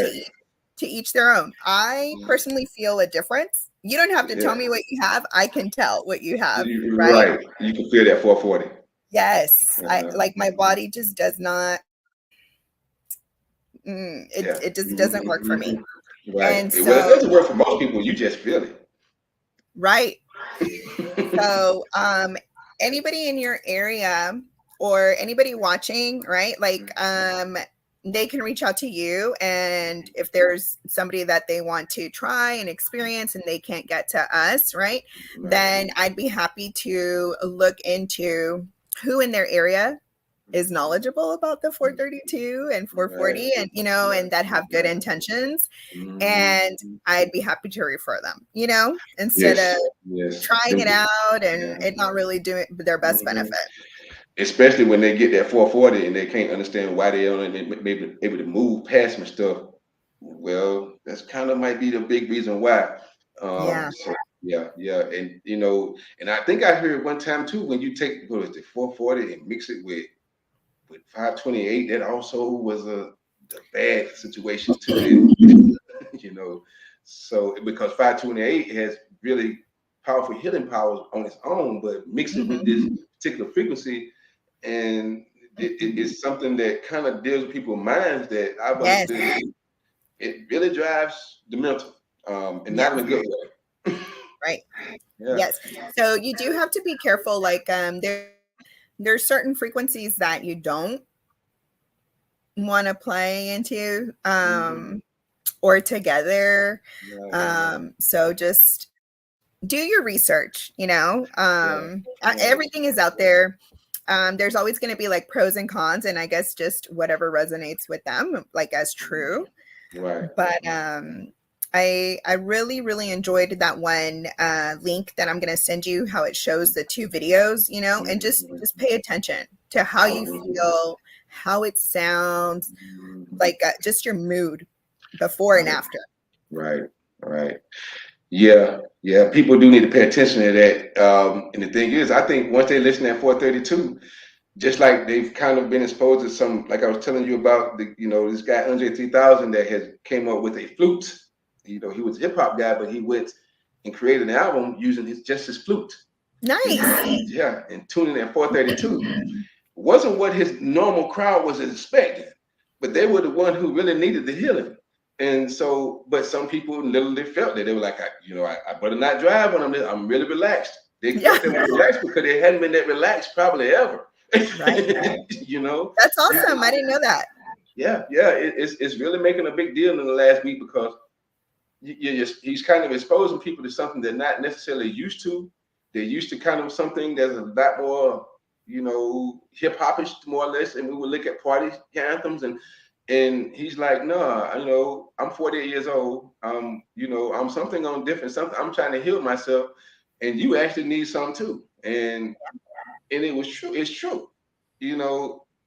to each their own. I personally feel a difference. You don't have to tell me what you have. I can tell what you have, right? Right. You can feel that 440. Yes. I like my body just does not it just doesn't work for me. Right. And Well, it so doesn't work for most people. You just feel it. right. So anybody in your area or anybody watching, right? Like they can reach out to you, and if there's somebody that they want to try and experience and they can't get to us, right? Then I'd be happy to look into who in their area is knowledgeable about the 432 and 440 and and that have good intentions, and I'd be happy to refer them, instead of trying it out and it not really doing their best benefit. Especially when they get that 440 and they can't understand why they only maybe able to move past some stuff. Well, that's kind of might be the big reason why. Yeah. So yeah, and and I think I heard one time too when you take what is it 440 and mix it with 528, that also was a bad situation too. So because 528 has really powerful healing powers on its own, but mix it with this particular frequency, and it's something that kind of deals with people's minds that I've understood. It really drives the mental, and not in a good way. Right. Yes. So you do have to be careful. Like there's certain frequencies that you don't want to play into or together. So just do your research, everything is out there. There's always going to be like pros and cons, and I guess just whatever resonates with them, like as true. Right. But I really, really enjoyed that one link that I'm going to send you, how it shows the two videos, and just pay attention to how you feel, how it sounds, like just your mood before and after. Right. Yeah. People do need to pay attention to that. And the thing is, I think once they listen at 432, just like they've kind of been exposed to some, like I was telling you about this guy Andre 3000 that has came up with a flute. He was a hip hop guy, but he went and created an album using his flute. Nice. Yeah, and tuning at 432 wasn't what his normal crowd was expecting, but they were the one who really needed the healing. And so, but some people literally felt that they were like, I better not drive when I'm really relaxed. They felt they were relaxed because they hadn't been that relaxed probably ever. Right. That's awesome. I didn't know that. Yeah. It's really making a big deal in the last week because he's kind of exposing people to something they're not necessarily used to. They're used to kind of something that's a lot more, hip hopish more or less. And we would look at party anthems and he's like, no, I'm 48 years old. I'm something on different something. I'm trying to heal myself, and you actually need some too. And it was true. It's true,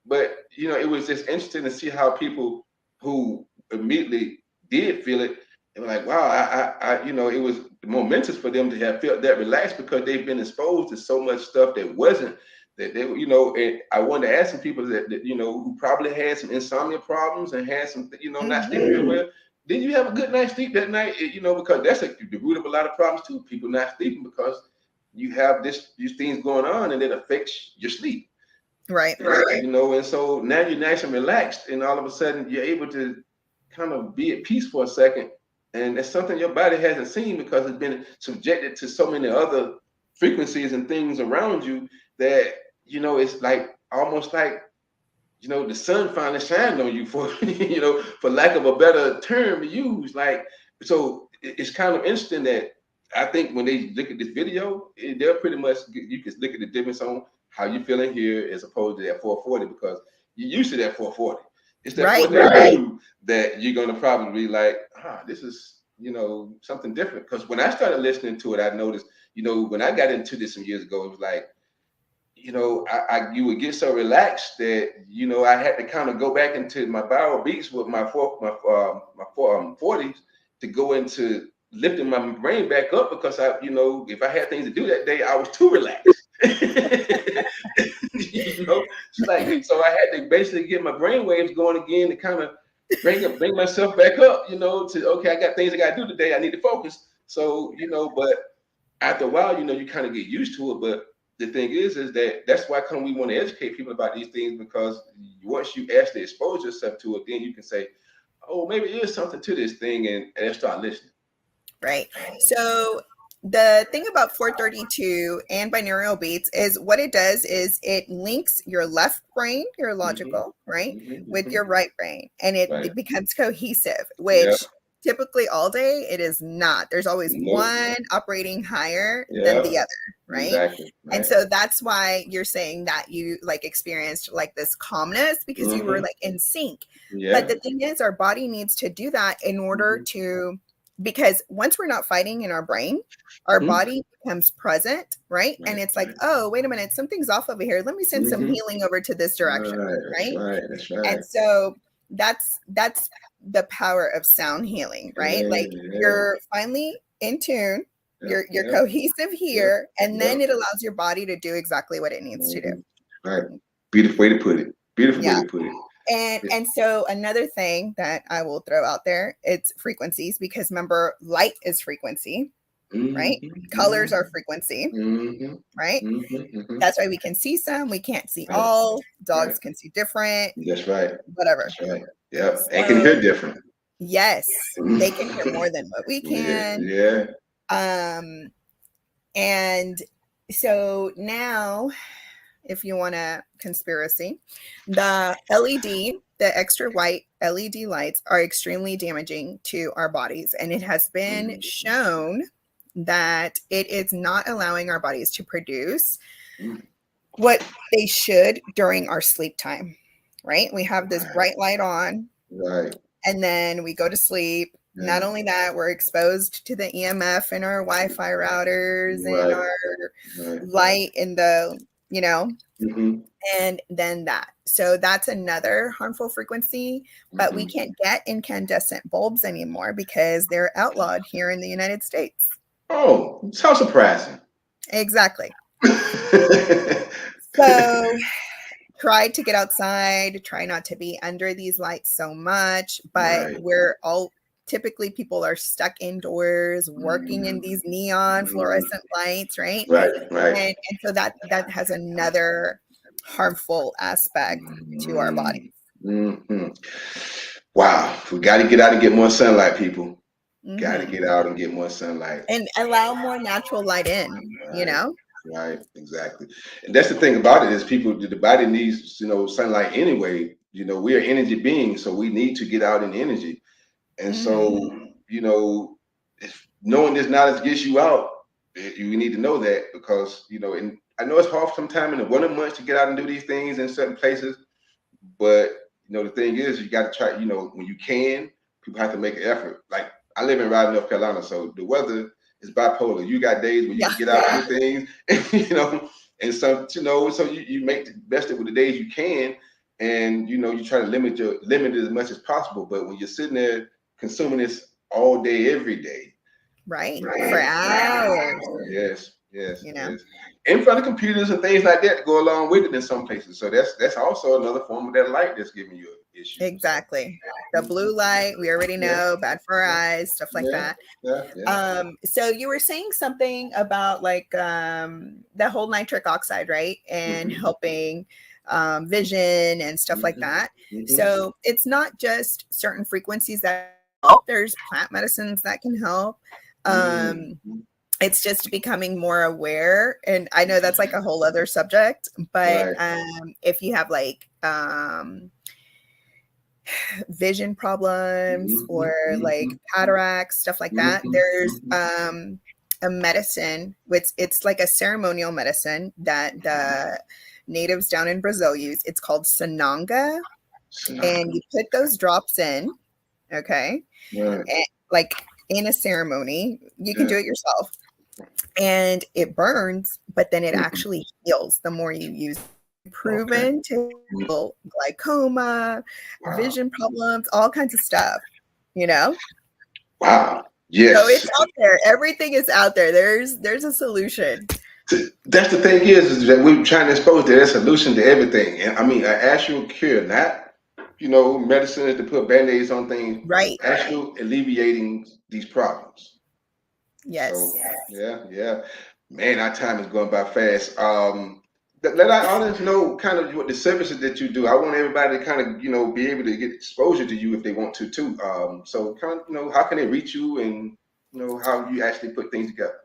But it was just interesting to see how people who immediately did feel it, they were like, wow, it was momentous for them to have felt that relaxed because they've been exposed to so much stuff that wasn't that they, and I wanted to ask some people that who probably had some insomnia problems and had some, not sleeping real well. Did you have a good night's sleep that night? Because that's the root of a lot of problems too. People not sleeping because you have these things going on and it affects your sleep. Right. And so now you're nice and relaxed, and all of a sudden you're able to kind of be at peace for a second. And it's something your body hasn't seen because it's been subjected to so many other frequencies and things around you that, it's like almost like, the sun finally shined on you for, for lack of a better term to use. Like, so it's kind of interesting that I think when they look at this video, they're pretty much, you can look at the difference on how you feeling here as opposed to that 440 because you're used to that 440. It's that 432 that you're going to probably be like, this is, something different. Because when I started listening to it, I noticed, when I got into this some years ago, it was like, you would get so relaxed that, I had to kind of go back into my bio beats with my 40s to go into lifting my brain back up because if I had things to do that day, I was too relaxed. So I had to basically get my brain waves going again to kind of bring myself back up, to, okay, I got things I got to do today. I need to focus. So, but after a while, you kind of get used to it. But the thing is that's why we want to educate people about these things, because once you actually expose yourself to it, then you can say, oh, maybe there is something to this thing, and start listening. Right. So the thing about 432 and binaural beats is what it does is it links your left brain, your logical, right, with your right brain, and it becomes cohesive, which typically all day it is not. There's always one operating higher than the other, right? Exactly. And so that's why you're saying that you like experienced like this calmness because you were like in sync. But the thing is, our body needs to do that in order to, because once we're not fighting in our brain, our body becomes present, right? And it's like, oh, wait a minute, something's off over here. Let me send some healing over to this direction, right? That's right. And so that's the power of sound healing, right? Like you're finally in tune, you're cohesive here, and then it allows your body to do exactly what it needs to do. Right. Beautiful way to put it. Beautiful way to put it. And so another thing that I will throw out there, it's frequencies, because remember, light is frequency, right? Colors are frequency, right? That's why we can see some, we can't see all. Dogs can see different. That's right. Whatever. That's right. Yeah. So, and can hear different. Yes. They can hear more than what we can. Yeah. And so now, if you want a conspiracy, the extra white LED lights are extremely damaging to our bodies. And it has been shown that it is not allowing our bodies to produce what they should during our sleep time, right? We have this bright light on, and then we go to sleep. Not only that, we're exposed to the EMF in our Wi-Fi routers and our light in the you know, Mm-hmm. and then that. So that's another harmful frequency, but we Mm-hmm. can't get incandescent bulbs anymore because they're outlawed here in the United States. Oh, it's how surprising. Exactly. So try to get outside, try not to be under these lights so much, but Right. we're all typically people are stuck indoors working in these neon fluorescent lights, right? Right. Right. And so that has another harmful aspect to our body. Mm-hmm. Wow. We got to get out and get more sunlight, people. Got to Hmm. get out and get more sunlight. And allow more natural light in, you Right. know? Right. Exactly. And that's the thing about it is people, the body needs, sunlight anyway. We are energy beings, so we need to get out in energy. And Hmm. so, if knowing this knowledge gets you out, you need to know that because, and I know it's hard sometimes in the winter months to get out and do these things in certain places. But the thing is, you got to try. When you can, people have to make an effort. Like I live in Raleigh, North Carolina, so the weather is bipolar. You got days where you Yeah. can get out and do things, and some, so you make the best of the days you can, and you try to limit it as much as possible. But when you're sitting there consuming this all day, every day, Right. For right? hours, Yes, yes, you know? yes. In front of computers and things like that go along with it in some places. So that's also another form of that light that's giving you an issue. So Exactly. The blue light, we already yeah, know, bad for our yeah, eyes, stuff like yeah, that. yeah, yeah. So you were saying something about like the whole nitric oxide, right? And Mm-hmm, helping vision and stuff like mm-hmm, that. mm-hmm, So it's not just certain frequencies that help, there's plant medicines that can help. Um, mm-hmm. it's just becoming more aware. And I know that's like a whole other subject, but Right. if you have like vision problems Mm-hmm, or like mm-hmm, cataracts, stuff like that. mm-hmm, There's mm-hmm. a medicine, which it's like a ceremonial medicine that the natives down in Brazil use. It's called Sananga, and So, you put those drops in, okay, right. and, like in a ceremony. You can Yeah. do it yourself, and it burns, but then it Mm-hmm. actually heals the more you use it. Okay. Proven to heal glaucoma, Wow. vision problems, all kinds of stuff, you know? Wow. So it's Yes. out there. Everything is out there. There's a solution. That's the thing is that we're trying to expose there's a solution to everything. And I mean, an actual cure, not, medicine to put band-aids on things, Right. actual alleviating these problems. So, Yes. yeah, yeah. Man, our time is going by fast. Let our audience know kind of what the services that you do. I want everybody to kind of, be able to get exposure to you if they want to too. So kind of, how can they reach you and, how you actually put things together?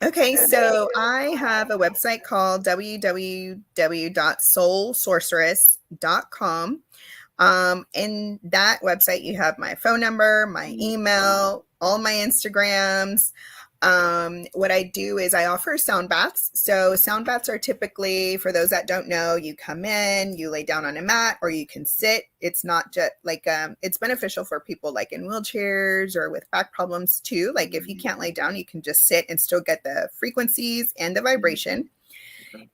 Okay, so I have a website called www.soulsorceress.com. In that website, you have my phone number, my email, all my Instagrams. What I do is I offer sound baths. So sound baths are typically, for those that don't know, you come in, you lay down on a mat, or you can sit. It's not just like it's beneficial for people like in wheelchairs or with back problems too. Like if you can't lay down, you can just sit and still get the frequencies and the vibration.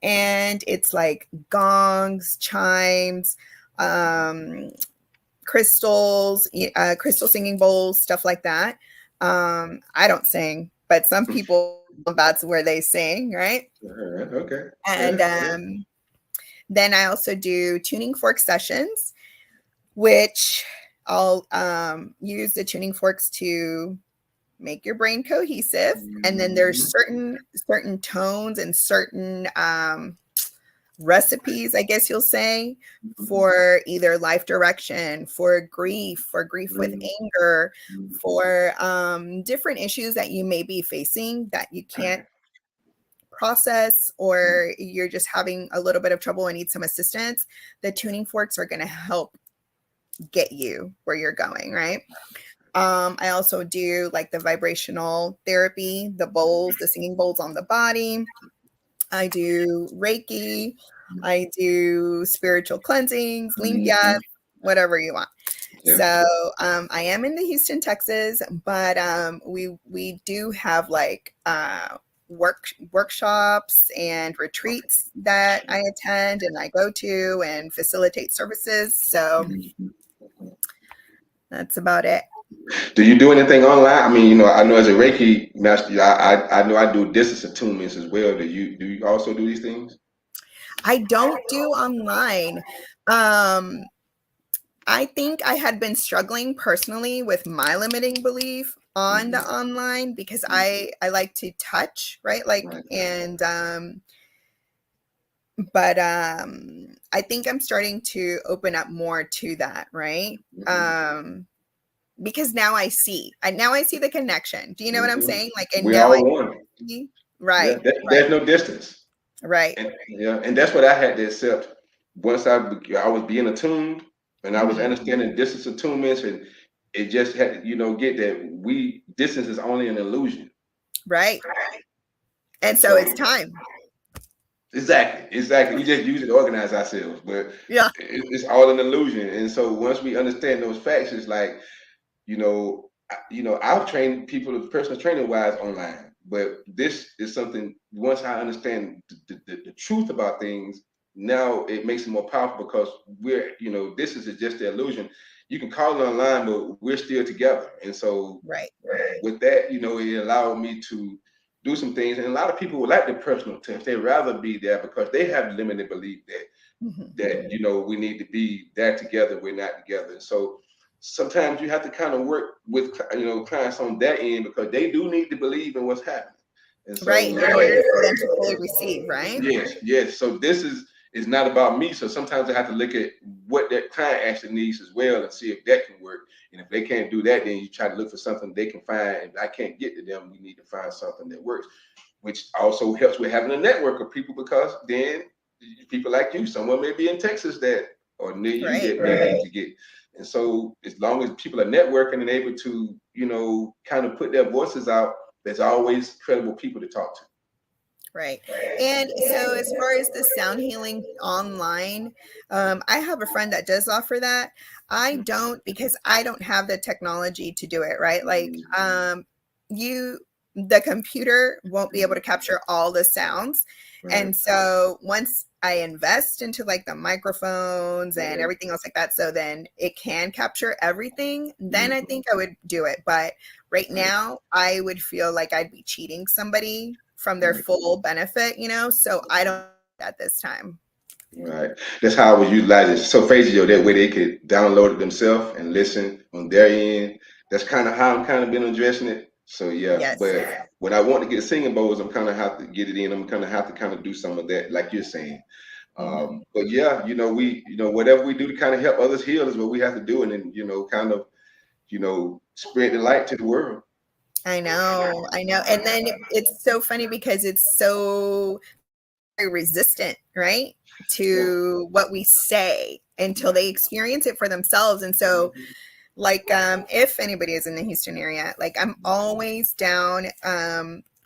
And it's like gongs, chimes, um, crystals, crystal singing bowls, stuff like that. I don't sing, but some people, that's where they sing, right? Okay. And Yeah. Yeah. then I also do tuning fork sessions, which I'll use the tuning forks to make your brain cohesive. And then there's certain tones and certain recipes, I guess you'll say, for either life direction, for grief with anger, for different issues that you may be facing that you can't process, or you're just having a little bit of trouble and need some assistance. The tuning forks are going to help get you where you're going, right? I also do like the vibrational therapy, the bowls, the singing bowls on the body. I do Reiki. I do spiritual cleansings, limpias, whatever you want. Yeah. So I am in the Houston, Texas, but we do have like workshops and retreats that I attend and I go to and facilitate services. So that's about it. Do you do anything online? I mean, I know as a Reiki master, I know I do distance attunements as well. Do you also do these things? I don't do online. Um, I think I had been struggling personally with my limiting belief on the online because I like to touch, right? Like, Right. and but I think I'm starting to open up more to that, right? Because now I see. Now I see the connection. Do you know what I'm saying? Like, and We now I all one. see. Yeah, Right, there's no distance. right. And yeah, and that's what I had to accept once I was being attuned and I was Mhm. understanding distance attunements, and it just had to, get that distance is only an illusion. Right. And And so so it's time. exactly. We just use it to organize ourselves, but Yeah. it's all an illusion. And so once we understand those facts, it's like, I've trained people personal training wise online, but this is something. Once I understand the truth about things, now it makes it more powerful because this is just the illusion. You can call it online, but we're still together. And so Right. with that, it allowed me to do some things. And a lot of people would like the personal touch. They'd rather be there because they have limited belief that Mhm. we need to be there together. We're not together. And so sometimes you have to kind of work with clients on that end because they do need to believe in what's happening. And Right. so In order for them to fully receive, right? yes. So this is not about me. So sometimes I have to look at what that client actually needs as well and see if that can work. And if they can't do that, then you try to look for something they can find. If I can't get to them, we need to find something that works, which also helps with having a network of people because then people like you, someone may be in Texas that or near you Right. that may need to get. And so as long as people are networking and able to, kind of put their voices out, there's always credible people to talk to. Right. And so, as far as the sound healing online, I have a friend that does offer that. I don't because I don't have the technology to do it, right? Like, you, the computer won't be able to capture all the sounds. Right. And so, once I invest into like the microphones and everything else like that, so then it can capture everything, then I think I would do it. But right Right. now, I would feel like I'd be cheating somebody from their Right. full benefit, so I don't at this time. Right. That's how I was utilizing it. So Phasio, that way they could download it themselves and listen on their end. That's kind of how I'm kind of been addressing it. So yeah, Yes. but when I want to get singing bowls, I'm kind of have to get it in. I'm kind of have to kind of do some of that, like you're saying. Hmm. But yeah, we, whatever we do to kind of help others heal is what we have to do, and then kind of, spread the light to the world. I know, I know. And then it's so funny because it's so very resistant, right? Yeah. To what we say until they experience it for themselves. And so, like, if anybody is in the Houston area, like, I'm always down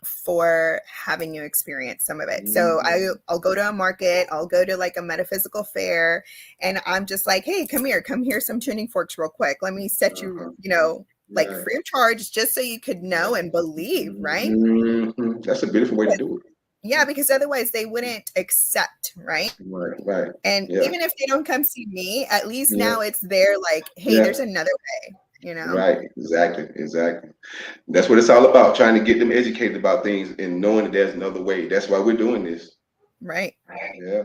for having you experience some of it. So I'll go to a market, I'll go to like a metaphysical fair, and I'm just like, hey, come here some tuning forks real quick. Let me set you, like Right. free of charge, just so you could know and believe, right? That's a beautiful way to do it. Yeah, because otherwise they wouldn't accept, right? Right. Right. And Yeah. even if they don't come see me, at least Yeah. now it's there, like, hey, Yeah. there's another way. Right. Exactly. That's what it's all about, trying to get them educated about things and knowing that there's another way. That's why we're doing this. Right. Yeah.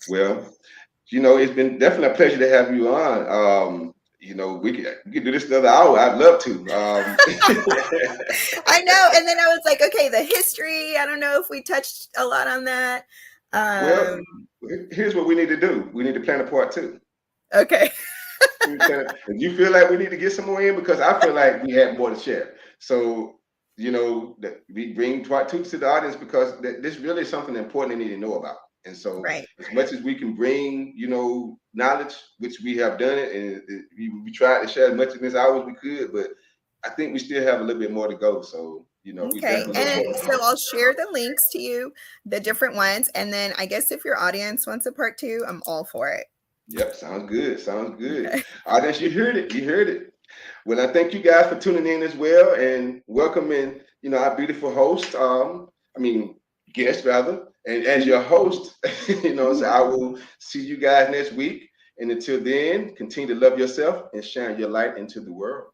Well, it's been definitely a pleasure to have you on. We could do this another hour. I'd love to. I know. And then I was like, okay, the history, I don't know if we touched a lot on that. Well, Um, here's what we need to do. We need to plan a part two. okay. If you feel like we need to get some more in, because I feel like we have more to share. So, that we bring part two to the audience because this really is something important they need to know about. And so, Right. as much as we can bring, knowledge, which we have done it, and we tried to share as much in this hour as we could, but I think we still have a little bit more to go. So, we Okay. And definitely. so I'll share the links to you, the different ones. And then I guess if your audience wants a part two, I'm all for it. Yep, sounds good. Sounds good. Okay. Audience, you heard it. You heard it. Well, I thank you guys for tuning in as well and welcoming, our beautiful host. I mean, guest rather, and as your host, so I will see you guys next week. And until then, continue to love yourself and shine your light into the world.